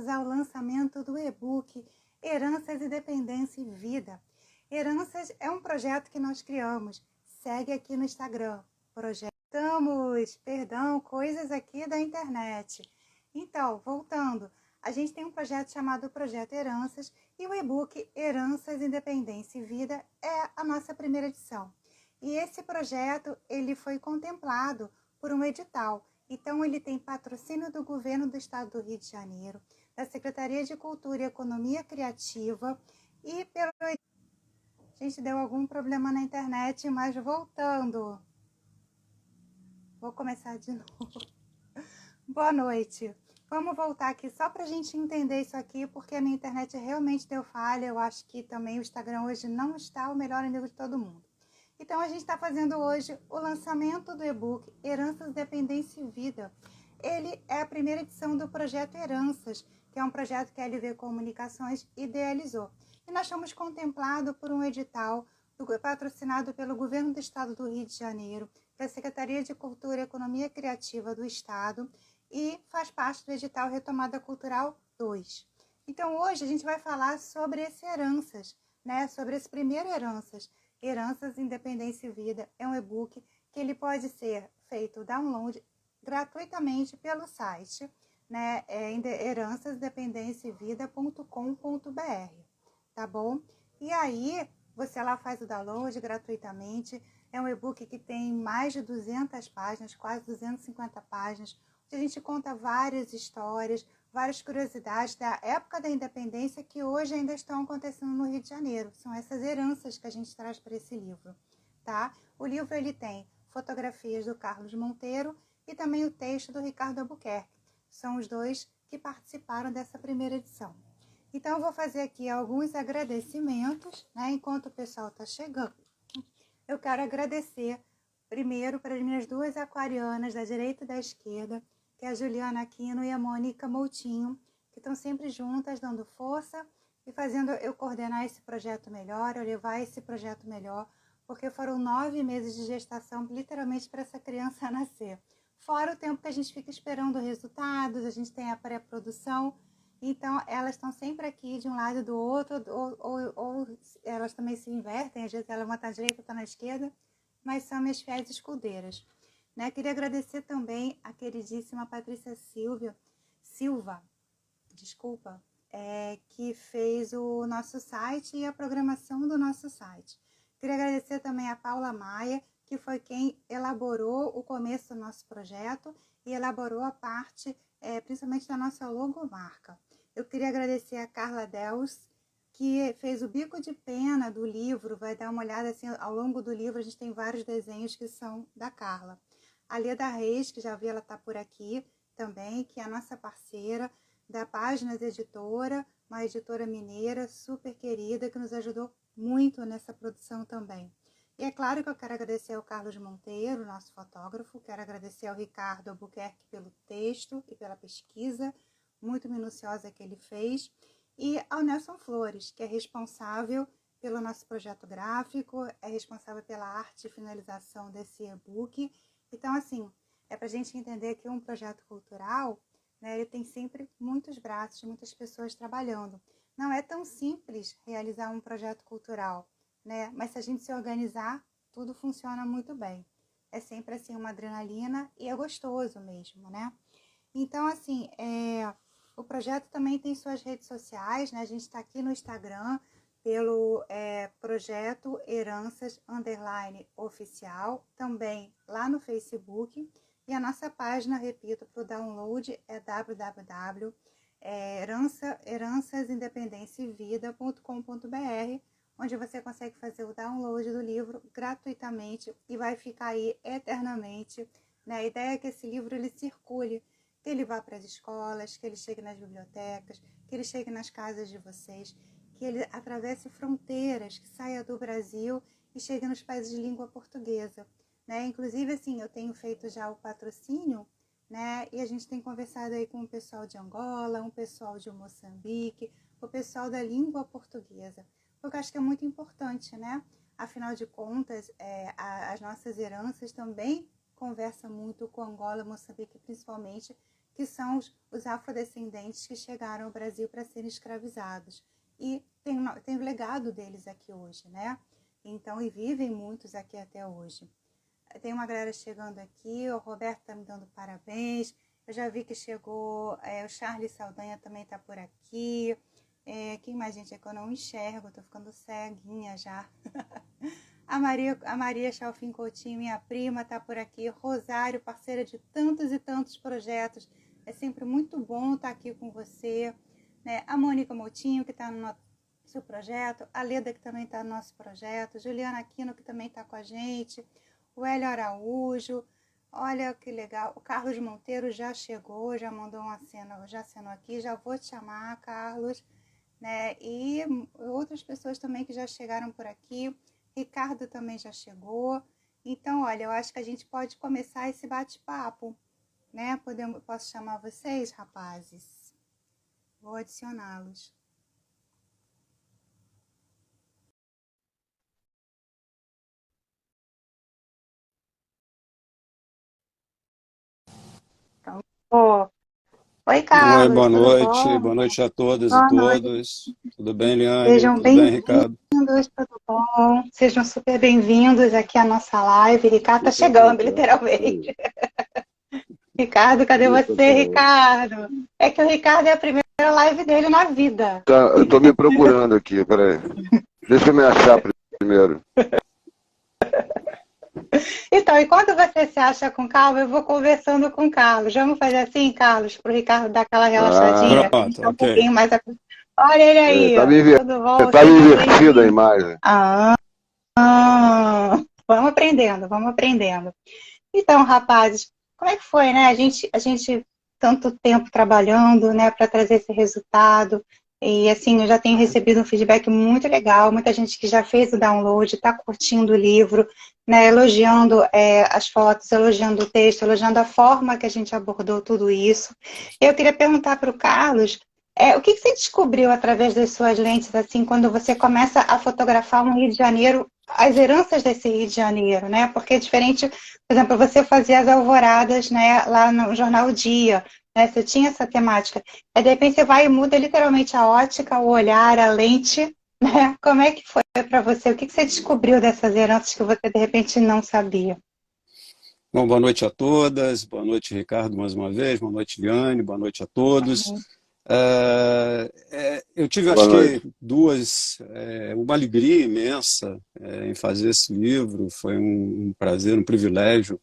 ao lançamento do e-book Heranças, Independência e Vida. Heranças é um projeto que nós criamos. Segue aqui no Instagram. Coisas aqui da internet. Então, voltando, a gente tem um projeto chamado Projeto Heranças e o e-book Heranças, Independência e Vida é a nossa primeira edição. E esse projeto, ele foi contemplado por um edital. Então, ele tem patrocínio do Governo do Estado do Rio de Janeiro, da Secretaria de Cultura e Economia Criativa e pelo... Gente, deu algum problema na internet, mas voltando. Vou começar de novo. Boa noite. Vamos voltar aqui só para a gente entender isso aqui, porque a minha internet realmente deu falha. Eu acho que também o Instagram hoje não está o melhor amigo de todo mundo. Então, a gente está fazendo hoje o lançamento do e-book Heranças, Dependência e Vida. Ele é a primeira edição do projeto Heranças, que é um projeto que a LV Comunicações idealizou. E nós fomos contemplados por um edital patrocinado pelo Governo do Estado do Rio de Janeiro, pela Secretaria de Cultura e Economia Criativa do Estado e faz parte do edital Retomada Cultural 2. Então, hoje a gente vai falar sobre esse Heranças, né? Sobre esse primeiro Heranças. Heranças, Independência e Vida é um e-book que ele pode ser feito download gratuitamente pelo site, né? herançasdependenciavida.com.br, tá bom? E aí, você lá faz o download gratuitamente. É um e-book que tem mais de 200 páginas, quase 250 páginas, onde a gente conta várias histórias, várias curiosidades da época da independência que hoje ainda estão acontecendo no Rio de Janeiro. São essas heranças que a gente traz para esse livro, tá? O livro ele tem fotografias do Carlos Monteiro e também o texto do Ricardo Albuquerque. São os dois que participaram dessa primeira edição. Então, eu vou fazer aqui alguns agradecimentos, né? Enquanto o pessoal está chegando. Eu quero agradecer primeiro para as minhas duas aquarianas, da direita e da esquerda, que é a Juliana Aquino e a Mônica Moutinho, que estão sempre juntas, dando força e fazendo eu coordenar esse projeto melhor, eu levar esse projeto melhor, porque foram 9 meses de gestação, literalmente, para essa criança nascer. Fora o tempo que a gente fica esperando resultados, a gente tem a pré-produção, então elas estão sempre aqui de um lado e do outro, ou elas também se invertem, às vezes ela uma está à direita, outra na esquerda, mas são minhas fiéis escudeiras. Né? Queria agradecer também a queridíssima Patrícia Silva, que fez o nosso site e a programação do nosso site. Queria agradecer também a Paula Maia, que foi quem elaborou o começo do nosso projeto e elaborou a parte, principalmente da nossa logomarca. Eu queria agradecer a Carla Dels, que fez o bico de pena do livro, vai dar uma olhada assim, ao longo do livro a gente tem vários desenhos que são da Carla. A Leda Reis, que já vi ela tá por aqui também, que é a nossa parceira da Páginas Editora, uma editora mineira super querida, que nos ajudou muito nessa produção também. E é claro que eu quero agradecer ao Carlos Monteiro, nosso fotógrafo, quero agradecer ao Ricardo Albuquerque pelo texto e pela pesquisa muito minuciosa que ele fez, e ao Nelson Flores, que é responsável pelo nosso projeto gráfico, é responsável pela arte e finalização desse e-book. Então, assim, é para a gente entender que um projeto cultural, né, ele tem sempre muitos braços, muitas pessoas trabalhando. Não é tão simples realizar um projeto cultural, né? Mas se a gente se organizar, tudo funciona muito bem. É sempre assim uma adrenalina e é gostoso mesmo, né? Então, assim, o projeto também tem suas redes sociais, né? A gente está aqui no Instagram pelo Projeto Heranças _oficial, também lá no Facebook. E a nossa página, repito, para o download é www.herançasindependenciavida.com.br, onde você consegue fazer o download do livro gratuitamente e vai ficar aí eternamente. Né? A ideia é que esse livro ele circule, que ele vá para as escolas, que ele chegue nas bibliotecas, que ele chegue nas casas de vocês, que ele atravesse fronteiras, que saia do Brasil e chegue nos países de língua portuguesa. Né? Inclusive, assim, eu tenho feito já o patrocínio, né? E a gente tem conversado aí com o pessoal de Angola, um pessoal de Moçambique, o pessoal da língua portuguesa, porque eu acho que é muito importante, né? Afinal de contas, as nossas heranças também conversam muito com Angola, Moçambique, principalmente, que são os afrodescendentes que chegaram ao Brasil para serem escravizados. E tem o legado deles aqui hoje, né? Então, e vivem muitos aqui até hoje. Tem uma galera chegando aqui, o Roberto está me dando parabéns. Eu já vi que chegou, o Charles Saldanha também está por aqui. Quem mais, gente? É que eu não enxergo, estou ficando ceguinha já. A Maria Chalfin Coutinho, minha prima, está por aqui. Rosário, parceira de tantos e tantos projetos. É sempre muito bom estar aqui com você. Né? A Mônica Moutinho, que está no nosso projeto. A Leda, que também está no nosso projeto. Juliana Aquino, que também está com a gente. O Hélio Araújo. Olha que legal. O Carlos Monteiro já chegou, já mandou uma cena, já acenou aqui. Já vou te chamar, Carlos. Né? E outras pessoas também que já chegaram por aqui. Ricardo também já chegou. Então, olha, eu acho que a gente pode começar esse bate-papo, né? Posso chamar vocês, rapazes? Vou adicioná-los. Então, oi, Oi, Carlos, tudo bom? boa noite a todas e Boa noite. todos. Tudo bem, Liane? Sejam Tudo bem, Ricardo? bem-vindos, tudo bom? Sejam super bem-vindos aqui à nossa live. Ricardo está chegando, literalmente. Ricardo, cadê você, Ricardo? É que o Ricardo é a primeira live dele na vida. Tá, eu tô me procurando aqui, peraí. Deixa eu me achar primeiro. Então, enquanto você se acha com calma, eu vou conversando com o Carlos. Vamos fazer assim, Carlos, para o Ricardo dar aquela relaxadinha? Pronto, Um ok. pouquinho mais. Olha ele aí, tudo bom? Tá invertida a imagem. Vamos aprendendo, vamos aprendendo. Então, rapazes, como é que foi, né? A gente tanto tempo trabalhando, né, para trazer esse resultado. E assim, eu já tenho recebido um feedback muito legal, muita gente que já fez o download, está curtindo o livro, né, elogiando as fotos, elogiando o texto, elogiando a forma que a gente abordou tudo isso. Eu queria perguntar para o Carlos, o que você descobriu através das suas lentes, assim, quando você começa a fotografar um Rio de Janeiro, as heranças desse Rio de Janeiro, né? Porque é diferente, por exemplo, você fazia as alvoradas, né, lá no jornal O Dia, né? Você tinha essa temática. Aí, de repente, você vai e muda literalmente a ótica, o olhar, a lente, né? Como é que foi para você? O que você descobriu dessas heranças que você, de repente, não sabia? Bom, boa noite a todas, boa noite, Ricardo, mais uma vez, boa noite, Liane, boa noite a todos. Eu tive, acho que, uma alegria imensa em fazer esse livro, foi um prazer, um privilégio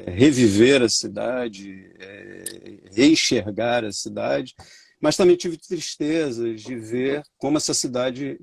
reviver a cidade, reenxergar a cidade, mas também tive tristezas de ver como essa cidade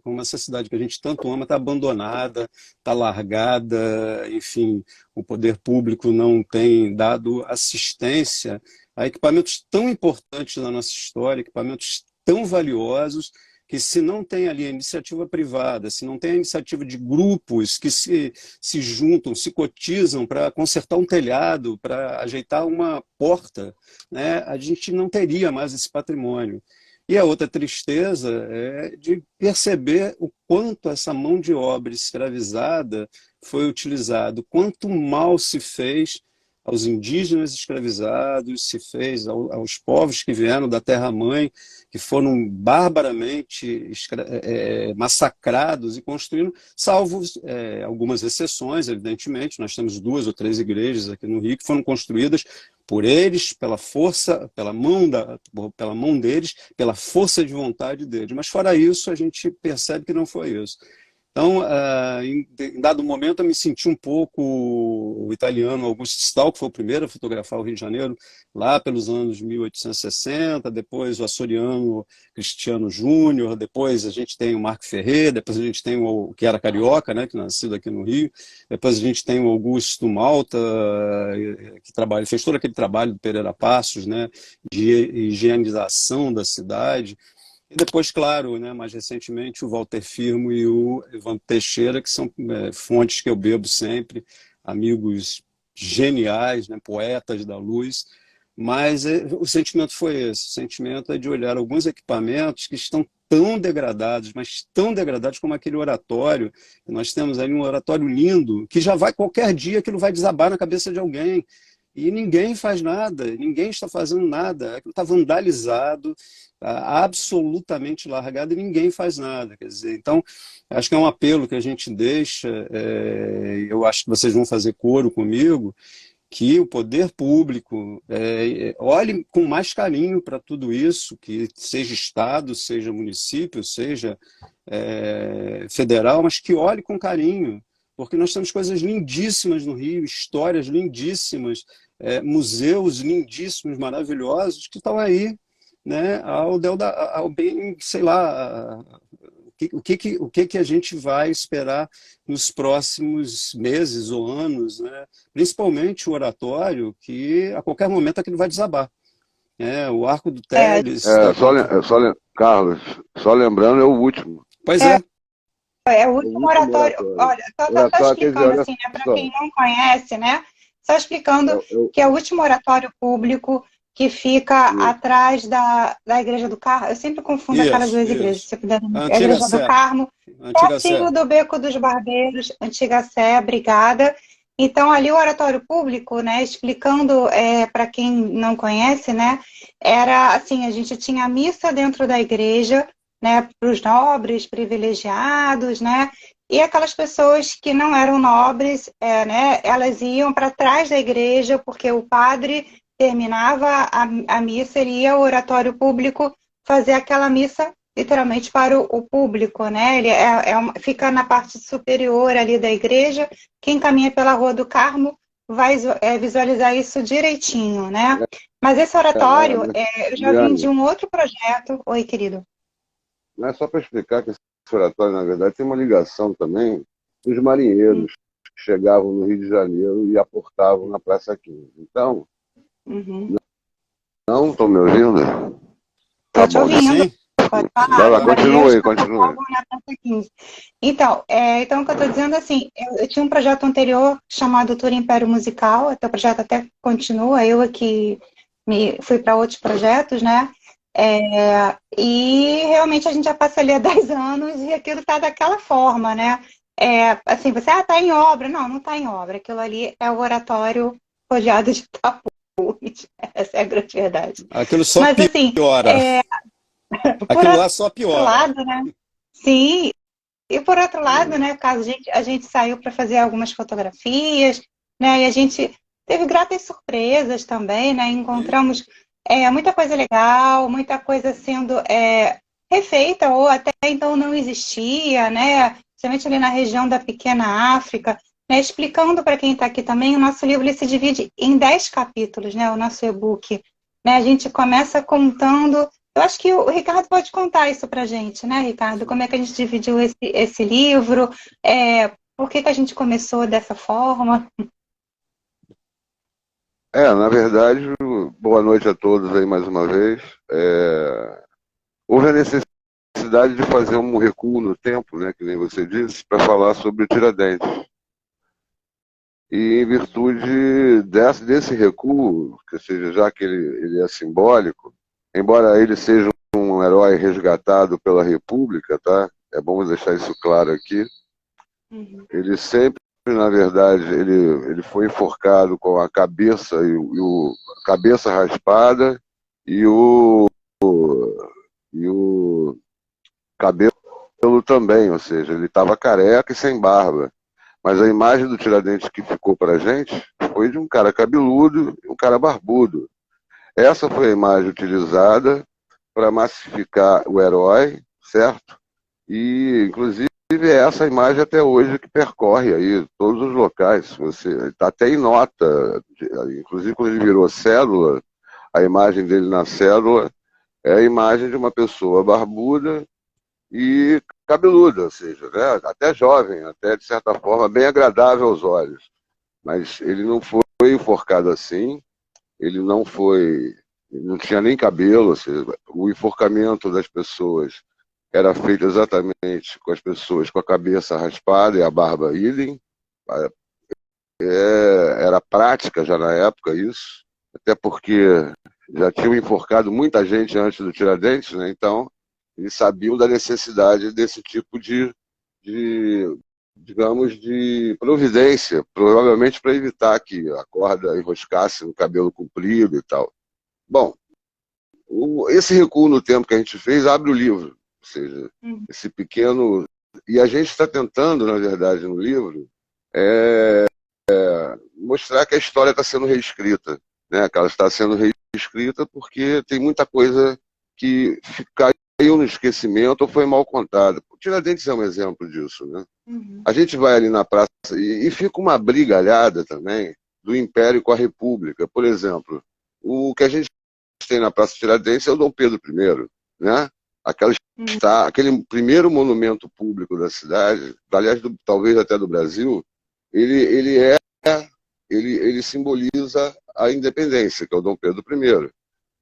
que a gente tanto ama está abandonada, está largada, enfim, o poder público não tem dado assistência a equipamentos tão importantes na nossa história, equipamentos tão valiosos, que se não tem ali a iniciativa privada, se não tem a iniciativa de grupos que se juntam, se cotizam para consertar um telhado, para ajeitar uma porta, né, a gente não teria mais esse patrimônio. E a outra tristeza é de perceber o quanto essa mão de obra escravizada foi utilizada, quanto mal se fez aos indígenas escravizados, se fez aos povos que vieram da terra-mãe, que foram barbaramente massacrados e construíram, salvo algumas exceções, evidentemente. Nós temos 2 ou 3 igrejas aqui no Rio que foram construídas por eles, pela força, pela mão deles, pela força de vontade deles. Mas fora isso, a gente percebe que não foi isso. Então, em dado momento, eu me senti um pouco o italiano Augusto Stahl, que foi o primeiro a fotografar o Rio de Janeiro, lá pelos anos 1860, depois o açoriano Cristiano Júnior, depois a gente tem o Marco Ferrer, depois a gente tem o que era carioca, né, que nascido aqui no Rio, depois a gente tem o Augusto Malta, que fez todo aquele trabalho do Pereira Passos, né, de higienização da cidade. E depois, claro, né, mais recentemente, o Walter Firmo e o Evandro Teixeira, que são fontes que eu bebo sempre, amigos geniais, né, poetas da luz. Mas o sentimento foi esse. O sentimento é de olhar alguns equipamentos que estão tão degradados, mas tão degradados como aquele oratório. Nós temos ali um oratório lindo, que já vai, qualquer dia, aquilo vai desabar na cabeça de alguém. e ninguém faz nada, ninguém está fazendo nada, aquilo está vandalizado, tá absolutamente largado e ninguém faz nada. Quer dizer, então, acho que é um apelo que a gente deixa, eu acho que vocês vão fazer coro comigo, que o poder público olhe com mais carinho para tudo isso, que seja Estado, seja município, seja federal, mas que olhe com carinho, porque nós temos coisas lindíssimas no Rio, histórias lindíssimas, museus lindíssimos, maravilhosos, que estão aí, né, ao bem, sei lá, o que a gente vai esperar nos próximos meses ou anos, né? Principalmente o oratório, que a qualquer momento aquilo vai desabar. O Arco do Teles... Carlos, só lembrando, é o último. Pois é. É o último oratório. Olha, só explicando assim, né, para quem não conhece, né? Só explicando que é o último oratório público que fica atrás da Igreja do Carmo. Eu sempre confundo aquelas duas igrejas, se puder. A Igreja do Carmo, pertinho do Beco dos Barbeiros, Antiga Sé, Brigada. Então, ali o oratório público, né, explicando para quem não conhece, né, era assim, a gente tinha a missa dentro da igreja, né, para os nobres, privilegiados, né, e aquelas pessoas que não eram nobres, né, elas iam para trás da igreja, porque o padre terminava a missa, ele ia ao oratório público fazer aquela missa literalmente para o público, né? Ele fica na parte superior ali da igreja. Quem caminha pela Rua do Carmo vai visualizar isso direitinho, né? Mas esse oratório, eu já vim de um outro projeto. Oi, querido. Não é só para explicar que esse oratório, na verdade, tem uma ligação também dos marinheiros que chegavam no Rio de Janeiro e aportavam na Praça 15. Então, não estão me ouvindo? Tá te ouvindo. Pode falar. Vai lá, continue. Então, o que eu estou dizendo assim, eu tinha um projeto anterior chamado Tour Império Musical, até o projeto até continua, eu aqui fui para outros projetos, né? E realmente a gente já passa ali há 10 anos e aquilo está daquela forma, né? Assim, você está em obra. Não está em obra. Aquilo ali é o oratório rodeado de tapumes. Essa é a grande verdade. Aquilo só piora. Aquilo lá só piora. Lado, né? Sim. E por outro lado, né, caso a gente saiu para fazer algumas fotografias, né? E a gente teve gratas surpresas também, né? Encontramos muita coisa legal, muita coisa sendo refeita ou até então não existia, né? Principalmente ali na região da Pequena África, né? Explicando para quem está aqui também, o nosso livro ele se divide em 10 capítulos, né? O nosso e-book, né? A gente começa contando. Eu acho que o Ricardo pode contar isso para a gente, né, Ricardo? Como é que a gente dividiu esse livro? Por que a gente começou dessa forma? Na verdade, boa noite a todos aí mais uma vez. Houve a necessidade de fazer um recuo no tempo, né, que nem você disse, para falar sobre o Tiradentes. E em virtude desse recuo, que seja, já que ele é simbólico, embora ele seja um herói resgatado pela República, tá? É bom deixar isso claro aqui. Ele sempre, na verdade, ele foi enforcado com a cabeça a cabeça raspada e o cabelo também, ou seja, ele estava careca e sem barba. Mas a imagem do Tiradentes que ficou para a gente foi de um cara cabeludo e um cara barbudo. Essa foi a imagem utilizada para massificar o herói, certo? E, inclusive, é essa imagem até hoje que percorre aí todos os locais. Você está até em nota, inclusive quando ele virou cédula, a imagem dele na cédula é a imagem de uma pessoa barbuda e cabeluda, ou seja, né? Até jovem, até de certa forma bem agradável aos olhos. Mas ele não foi enforcado assim. Ele não tinha nem cabelo, ou seja, o enforcamento das pessoas era feito exatamente com as pessoas com a cabeça raspada e a barba idem. Era prática já na época isso, até porque já tinham enforcado muita gente antes do Tiradentes, né? Então eles sabiam da necessidade desse tipo de digamos, de providência, provavelmente para evitar que a corda enroscasse no cabelo comprido e tal. Bom, esse recuo no tempo que a gente fez abre o livro, ou seja, esse pequeno... E a gente está tentando, na verdade, no livro, mostrar que a história está sendo reescrita, né? Que ela está sendo reescrita porque tem muita coisa que caiu no esquecimento ou foi mal contada. O Tiradentes é um exemplo disso, né? A gente vai ali na praça e fica uma brigalhada também do Império com a República. Por exemplo, o que a gente tem na Praça Tiradentes é o Dom Pedro I, né? Aquele primeiro monumento público da cidade, aliás, talvez até do Brasil, ele simboliza a independência, que é o Dom Pedro I.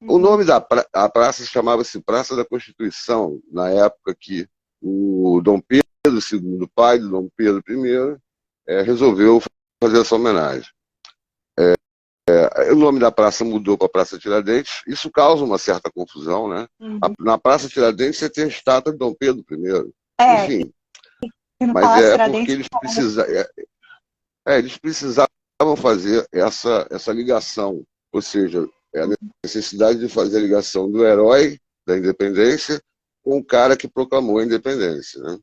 O nome da praça chamava-se Praça da Constituição, na época que o Dom Pedro II, pai do Dom Pedro I, resolveu fazer essa homenagem. O nome da praça mudou para Praça Tiradentes, isso causa uma certa confusão, né? Na Praça Tiradentes você tem a estátua de Dom Pedro I. Enfim, mas porque eles precisavam fazer essa ligação, ou seja, a necessidade de fazer a ligação do herói da independência com o cara que proclamou a independência, né?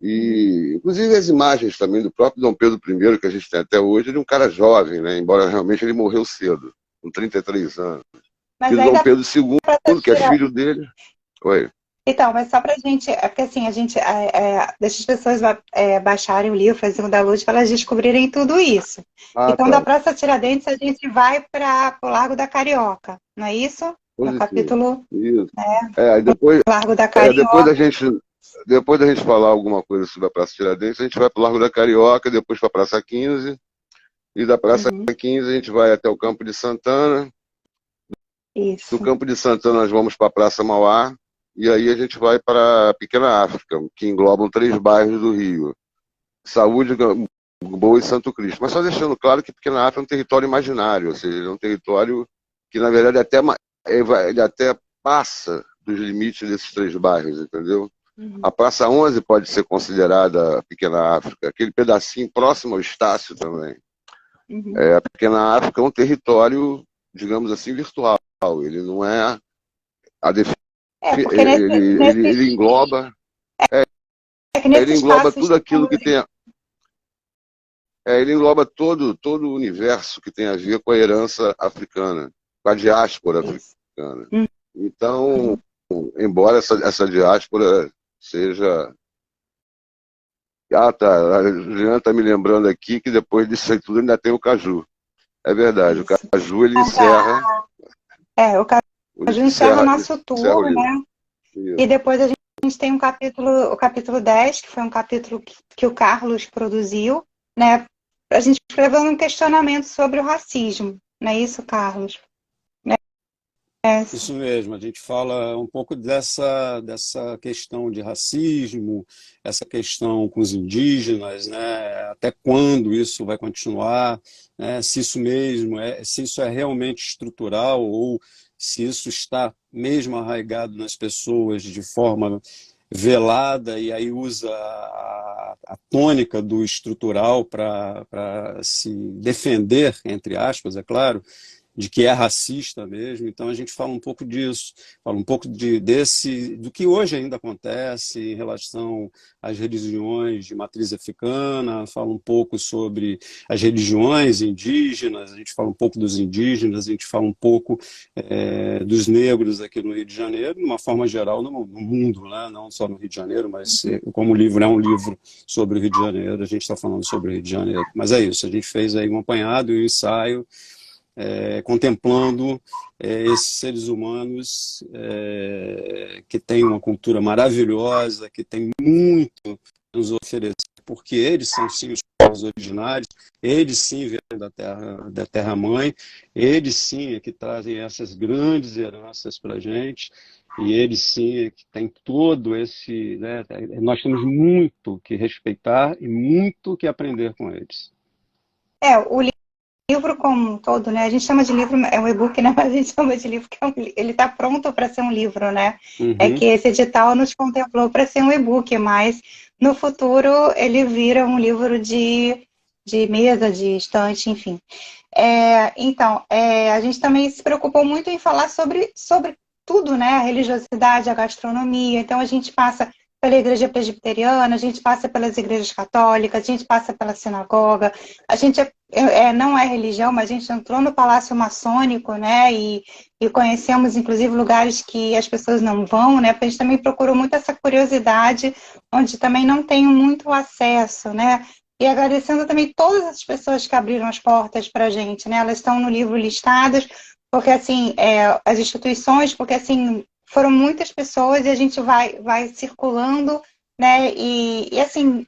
E, inclusive, as imagens também do próprio Dom Pedro I, que a gente tem até hoje, de um cara jovem, né? Embora realmente ele morreu cedo, com 33 anos. Mas e o Dom Pedro II, que é filho dele... Oi. Então, mas só pra gente... É porque assim, a gente deixa as pessoas baixarem o livro, fazer um download, para elas descobrirem tudo isso. Então, da Praça Tiradentes, a gente vai para o Largo da Carioca, não é isso? No capítulo... Isso. Depois, Largo da Carioca. Depois da gente falar alguma coisa sobre a Praça Tiradentes, a gente vai para o Largo da Carioca, depois para a Praça 15, e da Praça 15 a gente vai até o Campo de Santana. Isso. Do Campo de Santana nós vamos para a Praça Mauá, e aí a gente vai para a Pequena África, que englobam 3 bairros do Rio: Saúde, Gamboa e Santo Cristo. Mas só deixando claro que Pequena África é um território imaginário, ou seja, é um território que, na verdade, ele até passa dos limites desses 3 bairros, entendeu? A Praça 11 pode ser considerada a Pequena África, aquele pedacinho próximo ao Estácio também. A Pequena África é um território, digamos assim, virtual. Ele não é a ele engloba ele engloba tudo aquilo que tem ele engloba todo o universo que tem a ver com a herança africana, com a diáspora africana. Então, embora essa diáspora seja... A Juliana está me lembrando aqui que depois disso aí tudo ainda tem o caju. É verdade, o caju ele encerra... o caju encerra o nosso tour, né? Isso. E depois a gente tem o capítulo 10, que foi um capítulo que o Carlos produziu, né? A gente levando um questionamento sobre o racismo, não é isso, Carlos? Isso mesmo, a gente fala um pouco dessa questão de racismo, essa questão com os indígenas, né? Até quando isso vai continuar, né? Se isso é realmente estrutural ou se isso está mesmo arraigado nas pessoas de forma velada e aí usa a tônica do estrutural para se defender, entre aspas, é claro, de que é racista mesmo. Então a gente fala um pouco disso, fala um pouco do que hoje ainda acontece em relação às religiões de matriz africana, fala um pouco sobre as religiões indígenas, a gente fala um pouco dos indígenas, a gente fala um pouco dos negros aqui no Rio de Janeiro, de uma forma geral no mundo, né? Não só no Rio de Janeiro, mas como o livro é um livro sobre o Rio de Janeiro, a gente está falando sobre o Rio de Janeiro. Mas é isso, a gente fez aí um apanhado e um ensaio contemplando esses seres humanos que têm uma cultura maravilhosa, que têm muito a nos oferecer, porque eles são sim os povos originários, eles sim vêm da terra-mãe, eles sim é que trazem essas grandes heranças para a gente, e eles sim é que têm todo esse... né, nós temos muito que respeitar e muito que aprender com eles. O livro como um todo, né? A gente chama de livro, é um e-book, né? Mas a gente chama de livro, ele está pronto para ser um livro, né? É que esse edital nos contemplou para ser um e-book, mas no futuro ele vira um livro de mesa, de estante, enfim. Então, a gente também se preocupou muito em falar sobre tudo, né? A religiosidade, a gastronomia. Então, a gente passa pela igreja presbiteriana, a gente passa pelas igrejas católicas, a gente passa pela sinagoga. A gente não é religião, mas a gente entrou no Palácio Maçônico, né? E conhecemos, inclusive, lugares que as pessoas não vão, né? Porque a gente também procurou muito essa curiosidade, onde também não tem muito acesso, né? E agradecendo também todas as pessoas que abriram as portas para a gente, né? Elas estão no livro listadas, porque assim, as instituições, porque assim, foram muitas pessoas e a gente vai circulando, né? E assim,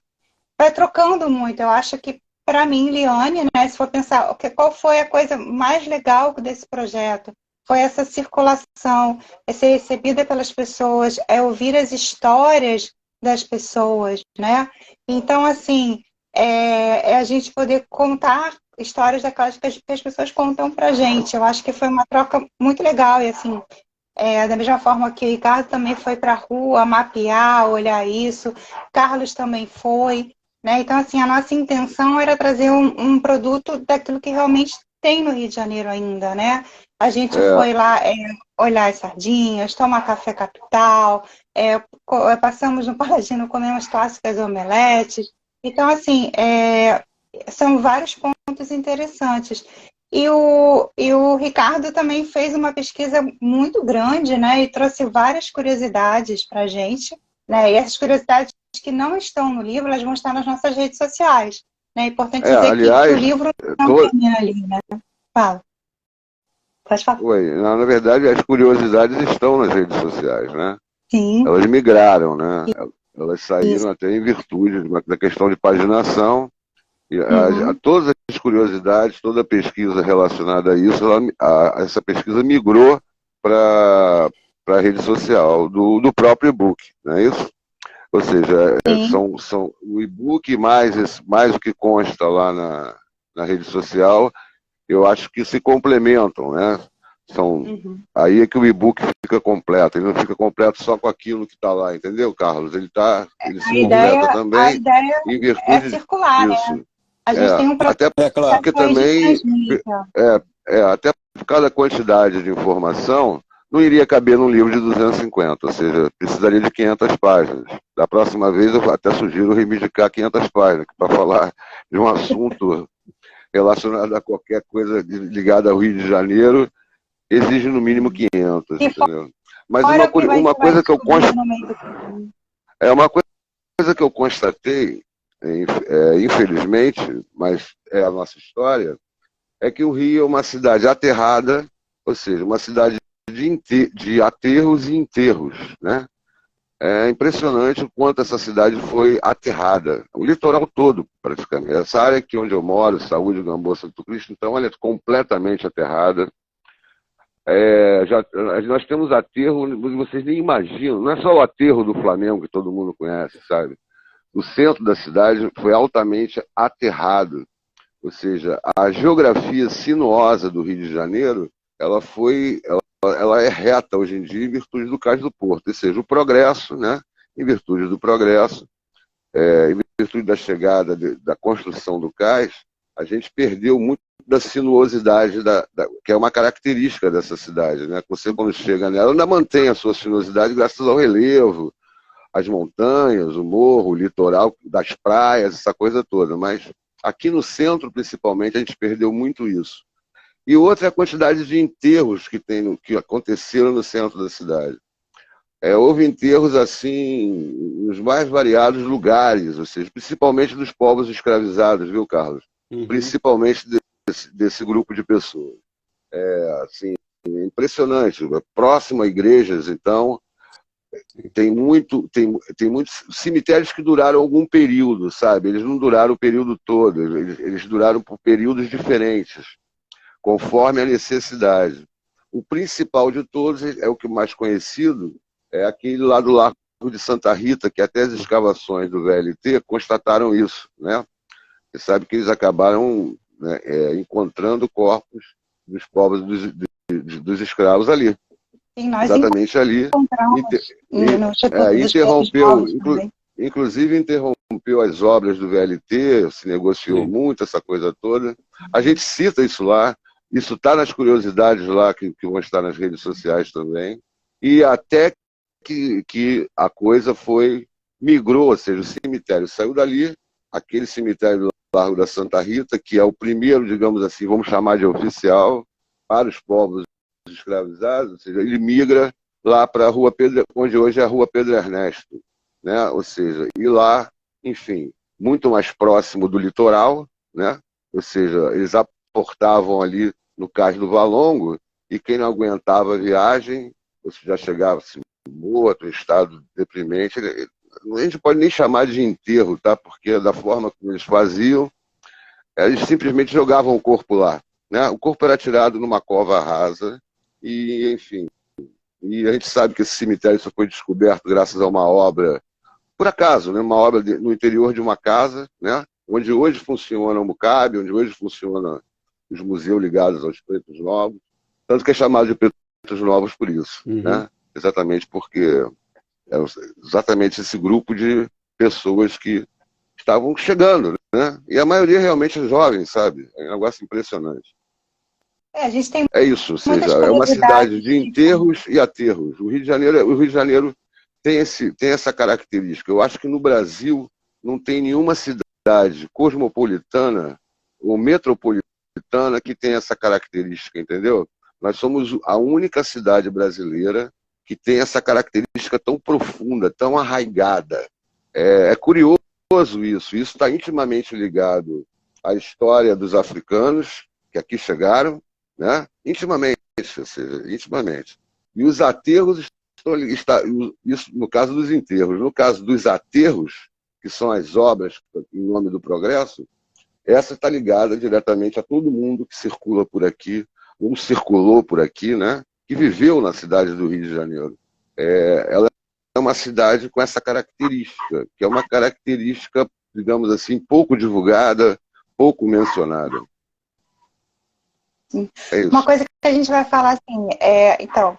vai trocando muito. Eu acho que, para mim, Liane, né? Se for pensar, qual foi a coisa mais legal desse projeto? Foi essa circulação, é ser recebida pelas pessoas, é ouvir as histórias das pessoas, né? Então, assim, a gente poder contar histórias daquelas que as pessoas contam pra gente. Eu acho que foi uma troca muito legal e assim, da mesma forma que o Ricardo também foi para a rua mapear, olhar isso, Carlos também foi, né? Então, assim, a nossa intenção era trazer um produto daquilo que realmente tem no Rio de Janeiro ainda, né? A gente foi lá olhar as sardinhas, tomar café capital, passamos no Paladino, comemos clássicas omeletes. Então, assim, são vários pontos interessantes. E o Ricardo também fez uma pesquisa muito grande, né? E trouxe várias curiosidades para a gente, né? E essas curiosidades que não estão no livro, elas vão estar nas nossas redes sociais. Né? É importante dizer aliás, que o livro não termina ali, né? Fala. Pode falar. Na verdade, as curiosidades estão nas redes sociais, né? Sim. Elas migraram, né? Elas saíram até em virtude da questão de paginação. E todas as curiosidades, toda a pesquisa relacionada a isso, essa pesquisa migrou para a rede social do próprio e-book, não é isso? Ou seja, são o e-book mais o que consta lá na rede social, eu acho que se complementam, né? Aí é que o e-book fica completo, ele não fica completo só com aquilo que está lá, entendeu, Carlos? Ele se completa também. A ideia em virtude circular, disso. né? A gente tem um até porque também até por causa da quantidade de informação não iria caber num livro de 250, ou seja, precisaria de 500 páginas. Da próxima vez eu até sugiro reivindicar 500 páginas para falar de um assunto relacionado a qualquer coisa ligada ao Rio de Janeiro, exige no mínimo 500, entendeu? Mas uma coisa que eu constatei, infelizmente, mas é a nossa história, é que o Rio é uma cidade aterrada, ou seja, uma cidade de aterros e enterros, né? É impressionante o quanto essa cidade foi aterrada, o litoral todo, praticamente. Essa área aqui onde eu moro, Saúde, Gamboa, Santo Cristo, então ela é completamente aterrada. Nós temos aterro, vocês nem imaginam, não é só o aterro do Flamengo que todo mundo conhece, sabe? O centro da cidade foi altamente aterrado, ou seja, a geografia sinuosa do Rio de Janeiro, ela é reta hoje em dia em virtude do Cais do Porto, ou seja, o progresso, né? Em virtude do progresso, em virtude da chegada da construção do cais, a gente perdeu muito da sinuosidade, que é uma característica dessa cidade, né? Você, quando chega nela, ainda mantém a sua sinuosidade graças ao relevo, as montanhas, o morro, o litoral das praias, essa coisa toda. Mas aqui no centro, principalmente, a gente perdeu muito isso. E outra é a quantidade de enterros que aconteceram no centro da cidade. Houve enterros assim nos mais variados lugares, ou seja, principalmente dos povos escravizados, viu, Carlos? Principalmente desse grupo de pessoas. Assim, impressionante. Próximo a igrejas, então, tem muitos cemitérios que duraram algum período, sabe? Eles não duraram o período todo, eles duraram por períodos diferentes, conforme a necessidade. O principal de todos é o que mais conhecido, é aquele lá do Largo de Santa Rita, que até as escavações do VLT constataram isso, né? Você sabe que eles acabaram, né, encontrando corpos dos povos dos escravos ali. Sim, nós exatamente ali. Interrompeu, inclusive interrompeu as obras do VLT, se negociou Sim. muito, essa coisa toda. A gente cita isso lá, isso está nas curiosidades lá, que vão estar nas redes sociais também. E até que a coisa migrou, ou seja, o cemitério saiu dali, aquele cemitério do Largo da Santa Rita, que é o primeiro, digamos assim, vamos chamar de oficial, para os povos escravizados, ou seja, ele migra lá para a Rua Pedro, onde hoje é a Rua Pedro Ernesto, né? Ou seja, e lá, enfim, muito mais próximo do litoral, né? Ou seja, eles aportavam ali no Cais do Valongo, e quem não aguentava a viagem, ou seja, já chegava assim, morto, em estado deprimente, a gente pode nem chamar de enterro, tá? Porque da forma como eles faziam, eles simplesmente jogavam o corpo lá, né? O corpo era tirado numa cova rasa e, enfim, e a gente sabe que esse cemitério só foi descoberto graças a uma obra, por acaso, né? Uma obra no interior de uma casa, né? Onde hoje funciona o Mucabe, onde hoje funciona os museus ligados aos Pretos Novos, tanto que é chamado de Pretos Novos por isso, né? Exatamente porque é exatamente esse grupo de pessoas que estavam chegando, né? E a maioria realmente é jovem, sabe? É um negócio impressionante. A gente tem É isso, ou muitas seja, é uma cidade curiosidades. de enterros e aterros. O Rio de Janeiro tem essa característica. Eu acho que no Brasil não tem nenhuma cidade cosmopolitana ou metropolitana que tem essa característica, entendeu? Nós somos a única cidade brasileira que tem essa característica tão profunda, tão arraigada. É curioso isso. Isso está intimamente ligado à história dos africanos que aqui chegaram, né? Intimamente, ou seja, intimamente. E os aterros isso no caso dos enterros. No caso dos aterros, que são as obras em nome do progresso, essa está ligada diretamente a todo mundo que circula por aqui, ou circulou por aqui, né? Que viveu na cidade do Rio de Janeiro. Ela é uma cidade com essa característica, que é uma característica, digamos assim, pouco divulgada, pouco mencionada. É Uma isso. coisa que a gente vai falar assim, então,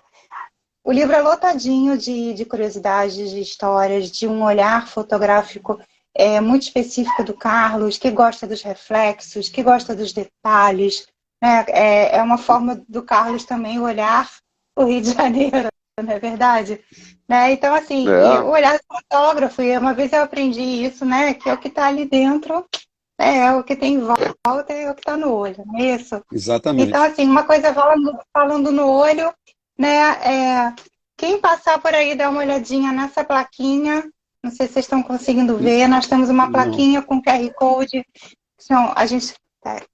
o livro é lotadinho de curiosidades, de histórias, de um olhar fotográfico muito específico do Carlos, que gosta dos reflexos, que gosta dos detalhes, né? É uma forma do Carlos também olhar o Rio de Janeiro, não é verdade? Né? Então, assim, e o olhar do fotógrafo, e uma vez eu aprendi isso, né? Que é o que está ali dentro, é o que tem em volta, é o que está no olho, não é isso? Então, Exatamente. assim, uma coisa falando no olho, né? Quem passar por aí, dá uma olhadinha nessa plaquinha. Não sei se vocês estão conseguindo ver. Nós temos uma Não. plaquinha com QR Code. Então, a gente.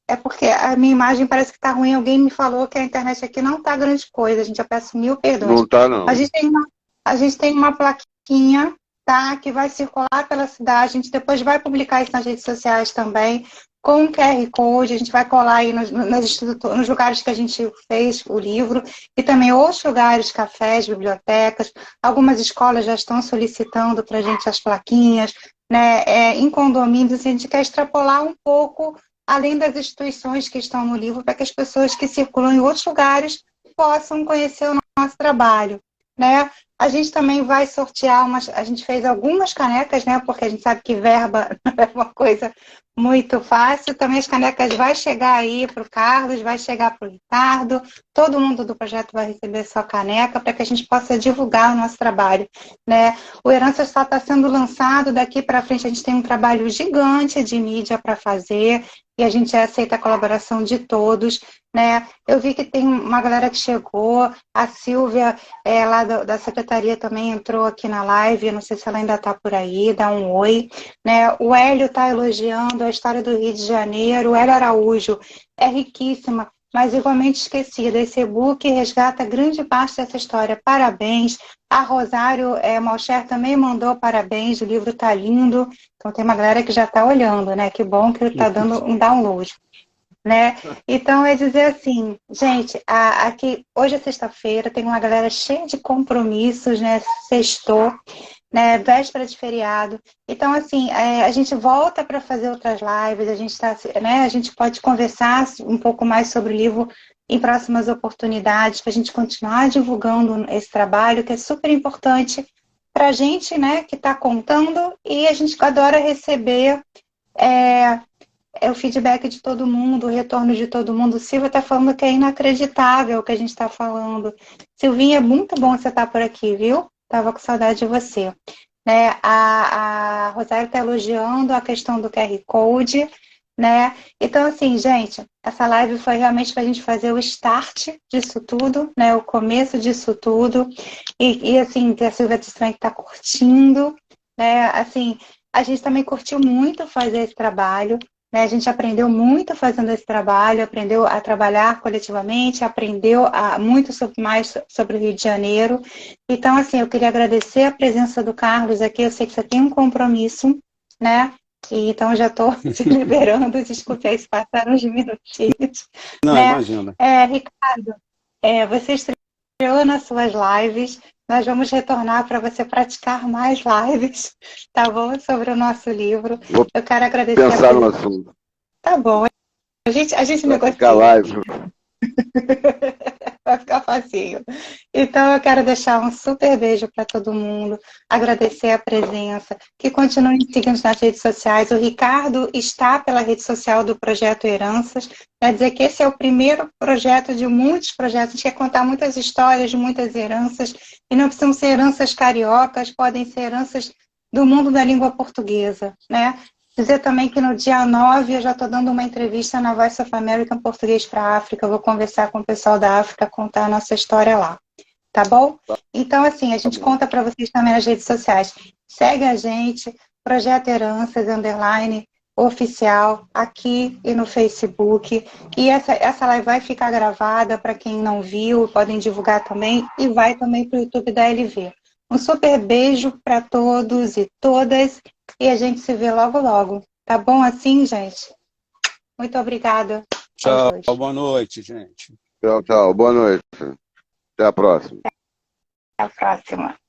É porque a minha imagem parece que está ruim. Alguém me falou que a internet aqui não está grande coisa. A gente já peço mil perdões. Não está, não. A gente tem uma plaquinha, tá? Que vai circular pela cidade. A gente depois vai publicar isso nas redes sociais também, com QR Code. A gente vai colar aí nos lugares que a gente fez o livro e também outros lugares, cafés, bibliotecas. Algumas escolas já estão solicitando para a gente as plaquinhas, né? Em condomínios, a gente quer extrapolar um pouco além das instituições que estão no livro, para que as pessoas que circulam em outros lugares possam conhecer o nosso trabalho, né? A gente também vai sortear a gente fez algumas canecas, né? Porque a gente sabe que verba não é uma coisa muito fácil. Também as canecas vai chegar aí para o Carlos, vai chegar para o Ricardo. Todo mundo do projeto vai receber sua caneca para que a gente possa divulgar o nosso trabalho, né? O Herança só está sendo lançado, daqui para frente a gente tem um trabalho gigante de mídia para fazer e a gente aceita a colaboração de todos, né? Eu vi que tem uma galera que chegou, a Silvia lá da secretaria também entrou aqui na live, eu não sei se ela ainda está por aí, dá um oi, né? O Hélio está elogiando a história do Rio de Janeiro, o Hélio Araújo é riquíssima, mas igualmente esquecida. Esse e-book resgata grande parte dessa história. Parabéns. A Rosário Malcher também mandou parabéns, o livro está lindo. Então tem uma galera que já está olhando, né? Que bom que ele está dando um download. Né? Então, é dizer assim, gente, aqui, hoje é sexta-feira, tem uma galera cheia de compromissos, né? Sextou, né? Véspera de feriado. Então, assim, a gente volta para fazer outras lives, a gente pode conversar um pouco mais sobre o livro em próximas oportunidades, para a gente continuar divulgando esse trabalho, que é super importante, para a gente, né, que está contando, e a gente adora receber o feedback de todo mundo, o retorno de todo mundo. O Silvio está falando que é inacreditável o que a gente está falando. Silvinha, é muito bom você estar por aqui, viu? Tava com saudade de você. Né? A Rosário está elogiando a questão do QR Code, né? Então, assim, gente, essa live foi realmente para a gente fazer o start disso tudo, né? O começo disso tudo. E assim, a Silvia disse também que está curtindo, né? Assim, a gente também curtiu muito fazer esse trabalho, né? A gente aprendeu muito fazendo esse trabalho, aprendeu a trabalhar coletivamente, aprendeu muito mais sobre o Rio de Janeiro. Então, assim, eu queria agradecer a presença do Carlos aqui. Eu sei que você tem um compromisso, né? E, então, eu já estou te liberando. Desculpe aí se passaram uns minutinhos. Não, Né? imagina. Ricardo, você estreou nas suas lives. Nós vamos retornar para você praticar mais lives, tá bom? Sobre o nosso livro. Vou Eu quero agradecer pensar no assunto. Tá bom. A gente Vai negocia. ficar live. Vai ficar facinho. Então, eu quero deixar um super beijo para todo mundo, agradecer a presença, que continuem seguindo nas redes sociais. O Ricardo está pela rede social do Projeto Heranças, quer dizer que esse é o primeiro projeto de muitos projetos. A gente quer contar muitas histórias de muitas heranças, e não precisam ser heranças cariocas, podem ser heranças do mundo da língua portuguesa, né? Dizer também que no dia 9 eu já estou dando uma entrevista na Voice of America em português para a África. Eu vou conversar com o pessoal da África, contar a nossa história lá. Tá bom? Então, assim, a gente conta para vocês também nas redes sociais. Segue a gente, Projeto Heranças, _ oficial, aqui e no Facebook. E essa live vai ficar gravada para quem não viu, podem divulgar também, e vai também para o YouTube da LV. Um super beijo para todos e todas. E a gente se vê logo, logo. Tá bom assim, gente? Muito obrigada. Tchau, boa noite, gente. Tchau, tchau. Boa noite. Até a próxima. Até a próxima.